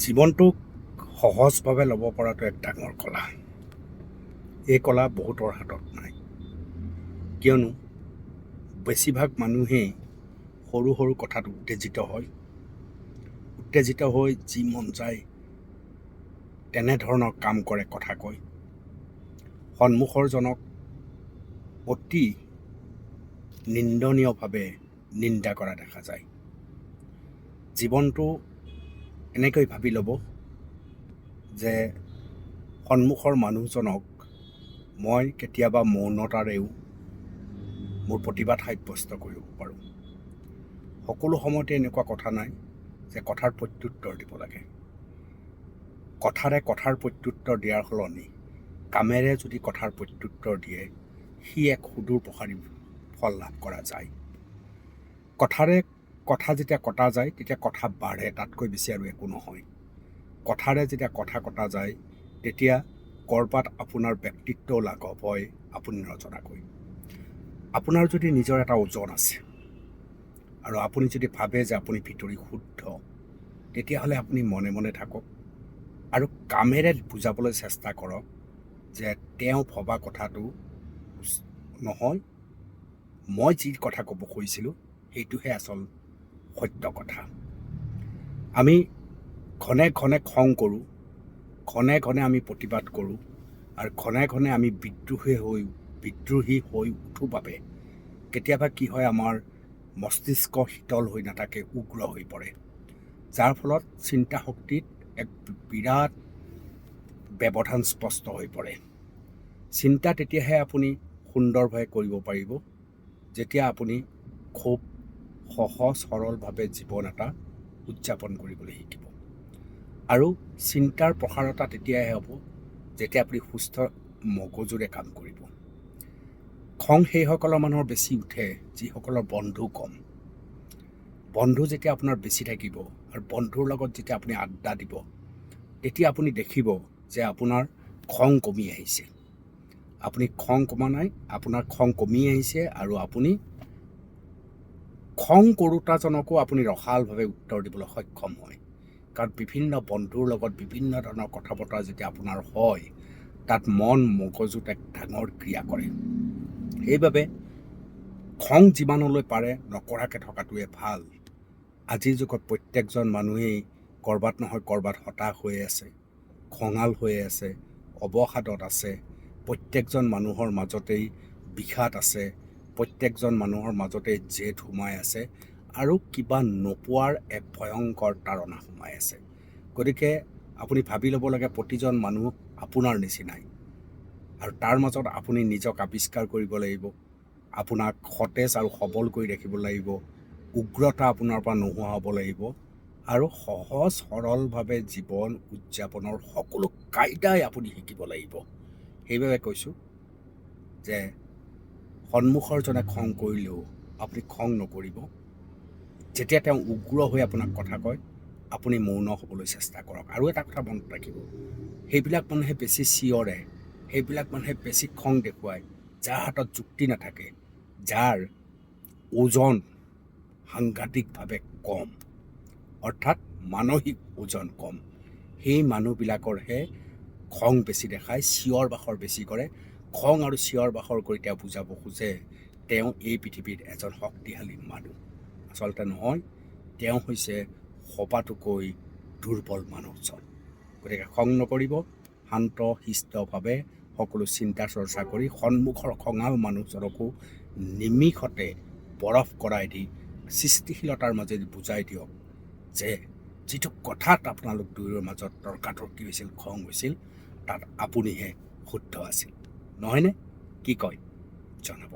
জীৱনটোক সহজভাৱে ল'ব পৰাটো এক ডাঙৰ কলা। এই কলা বহুতৰ হাতত নাই, কিয়নো বেছিভাগ মানুহেই সৰু সৰু কথাত উত্তেজিত হৈ যি মন যায় তেনেধৰণৰ কাম কৰে, কথা কয়। সন্মুখৰজনক অতি নিন্দনীয়ভাৱে নিন্দা কৰা দেখা যায়। জীৱনটো এনেকৈ ভাবি ল'ব যে সন্মুখৰ মানুহজনক মই কেতিয়াবা মৌনতাৰেও মোৰ প্ৰতিবাদ সাব্যস্ত কৰিব পাৰোঁ। সকলো সময়তে এনেকুৱা কথা নাই যে কথাৰ প্ৰত্যুত্তৰ দিব লাগে। কথাৰে কথাৰ প্ৰত্যুত্তৰ দিয়াৰ সলনি কামেৰে যদি কথাৰ প্ৰত্যুত্তৰ দিয়ে, সি এক সুদূৰ প্ৰসাৰী ফল লাভ কৰা যায়। কথাৰে কথা যেতিয়া কটা যায় তেতিয়া কথা বাঢ়ে, তাতকৈ বেছি আৰু একো নহয়। কথাৰে যেতিয়া কথা কটা যায় তেতিয়া ক'ৰবাত আপোনাৰ ব্যক্তিত্বও লাঘৱ হয় আপুনি নজনাকৈ। আপোনাৰ যদি নিজৰ এটা ওজন আছে আৰু আপুনি যদি ভাবে যে আপুনি ভিতৰি শুদ্ধ, তেতিয়াহ'লে আপুনি মনে মনে থাকক আৰু কামেৰে বুজাবলৈ চেষ্টা কৰক যে তেওঁ ভবা কথাটো নহয়, মই যি কথা ক'ব খুজিছিলোঁ সেইটোহে আচল সত্য কথা। আমি ঘনে ঘনে খং কৰোঁ, ঘনে ঘনে আমি প্ৰতিবাদ কৰোঁ আৰু ঘনে ঘনে আমি বিদ্ৰোহী হৈ উঠো বাবে কেতিয়াবা কি হয়, আমাৰ মস্তিষ্ক শীতল হৈ নাথাকে, উগ্ৰ হৈ পৰে, যাৰ ফলত চিন্তা শক্তিত এক বিৰাট ব্যৱধান স্পষ্ট হৈ পৰে। চিন্তা তেতিয়াহে আপুনি সুন্দৰভাৱে কৰিব পাৰিব যেতিয়া আপুনি খুব সহজ সৰলভাৱে জীৱন এটা উদযাপন কৰিবলৈ শিকিব। আৰু চিন্তাৰ প্ৰসাৰতা তেতিয়াহে হ'ব যেতিয়া আপুনি সুস্থ মগজুৰে কাম কৰিব। খং সেইসকলৰ মানুহৰ বেছি উঠে যিসকলৰ বন্ধু কম। বন্ধু যেতিয়া আপোনাৰ বেছি থাকিব আৰু বন্ধুৰ লগত যেতিয়া আপুনি আড্ডা দিব, তেতিয়া আপুনি দেখিব যে আপোনাৰ খং কমি আহিছে। আপুনি খং কমা নাই, আপোনাৰ খং কমি আহিছে আৰু আপুনি খং কৰোঁতাজনকো আপুনি ৰসালভাৱে উত্তৰ দিবলৈ সক্ষম হয়। কাৰণ বিভিন্ন বন্ধুৰ লগত বিভিন্ন ধৰণৰ কথা বতৰা যেতিয়া আপোনাৰ হয়, তাত মন মগজুত এক ডাঙৰ ক্ৰিয়া কৰে। সেইবাবে খং যিমানলৈ পাৰে নকৰাকৈ থকাটোৱে ভাল। আজিৰ যুগত প্ৰত্যেকজন মানুহেই ক'ৰবাত নহয় ক'ৰবাত হতাশ হৈ আছে, খঙাল হৈ আছে, অৱসাদত আছে। প্ৰত্যেকজন মানুহৰ মাজতেই বিষাদ আছে, প্ৰত্যেকজন মানুহৰ মাজতেই জেদ সোমাই আছে আৰু কিবা নোপোৱাৰ এক ভয়ংকৰ তাৰণা সোমাই আছে। গতিকে আপুনি ভাবি ল'ব লাগে প্ৰতিজন মানুহ আপোনাৰ নিচিনাই, আৰু তাৰ মাজত আপুনি নিজক আৱিষ্কাৰ কৰিব লাগিব, আপোনাক সতেজ আৰু সবল কৰি ৰাখিব লাগিব, উগ্ৰতা আপোনাৰ পৰা নোহোৱা হ'ব লাগিব আৰু সহজ সৰলভাৱে জীৱন উদযাপনৰ সকলো কাইদাই আপুনি শিকিব লাগিব। সেইবাবে কৈছোঁ যে সন্মুখৰজনে খং কৰিলেও আপুনি খং নকৰিব। যেতিয়া তেওঁ উগ্ৰ হৈ আপোনাক কথা কয়, আপুনি মৌন হ'বলৈ চেষ্টা কৰক। আৰু এটা কথা মনত ৰাখিব, সেইবিলাক মানুহে বেছি চিঞৰে, সেইবিলাক মানুহে বেছি খং দেখুৱায় যাৰ হাতত যুক্তি নাথাকে, যাৰ ওজন সাংঘাতিকভাৱে কম, অৰ্থাৎ মানসিক ওজন কম। সেই মানুহবিলাকৰহে খং বেছি দেখায়, চিঞৰ বাখৰ বেছি কৰে। খং আৰু চিঞৰ বাখৰ কৰি তেওঁ বুজাব খোজে তেওঁ এই পৃথিৱীত এজন শক্তিশালী মানুহ। আচলতে নহয়, তেওঁ হৈছে সবাতোকৈ দুৰ্বল মানুহজন। গতিকে খং নকৰিব, শান্ত শিষ্টভাৱে সকলো চিন্তা চৰ্চা কৰি সন্মুখৰ খঙাল মানুহজনকো নিমিষতে বৰফ কৰাই দি সৃষ্টিশীলতাৰ মাজেদি বুজাই দিয়ক যে যিটো কথাত আপোনালোক দুয়োৰ মাজত তৰ্কাতৰ্কি হৈছিল, খং হৈছিল, তাত আপুনিহে শুদ্ধ আছিল। নহয়নে? কি কয় জনাব।